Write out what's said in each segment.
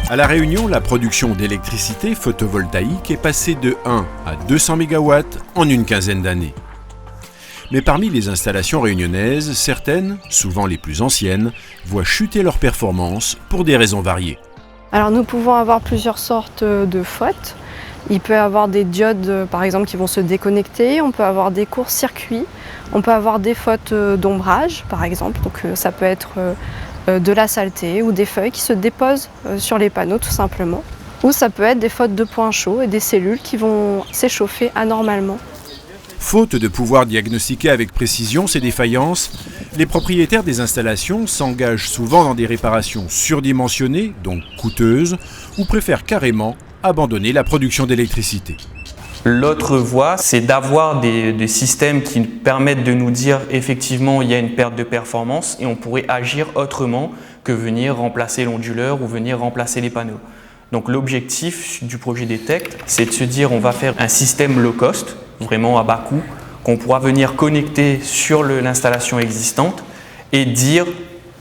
À La Réunion, la production d'électricité photovoltaïque est passée de 1 à 200 MW en une quinzaine d'années. Mais parmi les installations réunionnaises, certaines, souvent les plus anciennes, voient chuter leurs performances pour des raisons variées. Alors nous pouvons avoir plusieurs sortes de fautes. Il peut y avoir des diodes par exemple qui vont se déconnecter, on peut avoir des courts-circuits, on peut avoir des fautes d'ombrage par exemple, donc ça peut être de la saleté ou des feuilles qui se déposent sur les panneaux tout simplement. Ou ça peut être des fautes de points chauds et des cellules qui vont s'échauffer anormalement. Faute de pouvoir diagnostiquer avec précision ces défaillances, les propriétaires des installations s'engagent souvent dans des réparations surdimensionnées, donc coûteuses, ou préfèrent carrément abandonner la production d'électricité. L'autre voie, c'est d'avoir des systèmes qui permettent de nous dire effectivement il y a une perte de performance et on pourrait agir autrement que venir remplacer l'onduleur ou venir remplacer les panneaux. Donc l'objectif du projet Detect, c'est de se dire on va faire un système low cost, vraiment à bas coût, qu'on pourra venir connecter sur l'installation existante et dire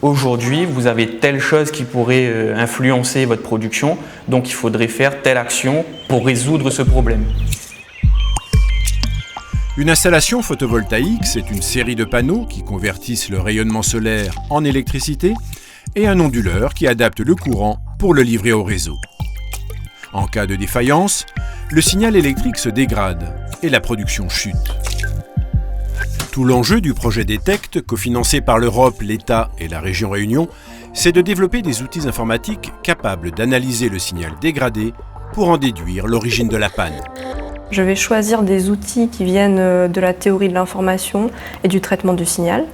aujourd'hui vous avez telle chose qui pourrait influencer votre production, donc il faudrait faire telle action pour résoudre ce problème. Une installation photovoltaïque, c'est une série de panneaux qui convertissent le rayonnement solaire en électricité et un onduleur qui adapte le courant pour le livrer au réseau. En cas de défaillance, le signal électrique se dégrade et la production chute. Tout l'enjeu du projet Detect, cofinancé par l'Europe, l'État et la région Réunion, c'est de développer des outils informatiques capables d'analyser le signal dégradé pour en déduire l'origine de la panne. Je vais choisir des outils qui viennent de la théorie de l'information et du traitement du signal.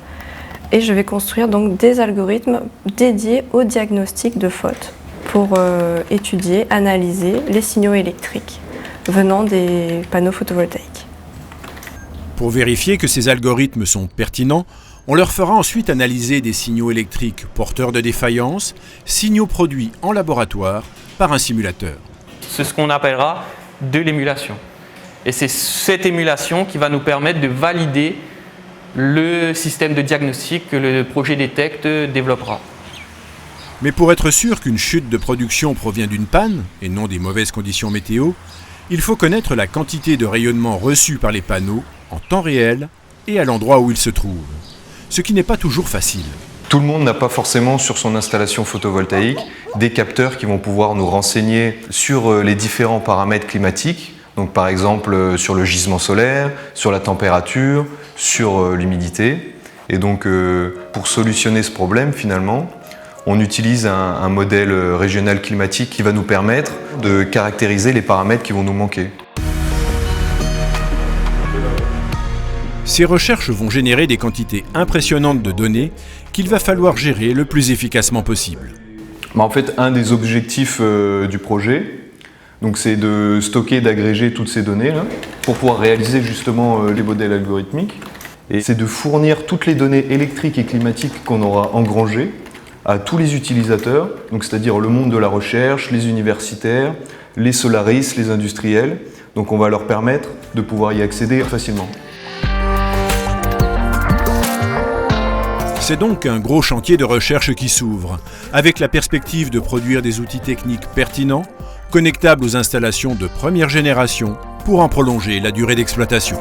Et je vais construire donc des algorithmes dédiés au diagnostic de faute pour étudier, analyser les signaux électriques venant des panneaux photovoltaïques. Pour vérifier que ces algorithmes sont pertinents, on leur fera ensuite analyser des signaux électriques porteurs de défaillance, signaux produits en laboratoire par un simulateur. C'est ce qu'on appellera de l'émulation. Et c'est cette émulation qui va nous permettre de valider le système de diagnostic que le projet Detect développera. Mais pour être sûr qu'une chute de production provient d'une panne, et non des mauvaises conditions météo, il faut connaître la quantité de rayonnement reçu par les panneaux en temps réel et à l'endroit où ils se trouvent. Ce qui n'est pas toujours facile. Tout le monde n'a pas forcément sur son installation photovoltaïque des capteurs qui vont pouvoir nous renseigner sur les différents paramètres climatiques. Donc par exemple sur le gisement solaire, sur la température, sur l'humidité. Et donc pour solutionner ce problème finalement, on utilise un modèle régional climatique qui va nous permettre de caractériser les paramètres qui vont nous manquer. Ces recherches vont générer des quantités impressionnantes de données qu'il va falloir gérer le plus efficacement possible. En fait, un des objectifs du projet, donc c'est de stocker et d'agréger toutes ces données là, pour pouvoir réaliser justement les modèles algorithmiques. Et c'est de fournir toutes les données électriques et climatiques qu'on aura engrangées à tous les utilisateurs, donc c'est-à-dire le monde de la recherche, les universitaires, les solaristes, les industriels. Donc on va leur permettre de pouvoir y accéder facilement. C'est donc un gros chantier de recherche qui s'ouvre, avec la perspective de produire des outils techniques pertinents, connectables aux installations de première génération pour en prolonger la durée d'exploitation.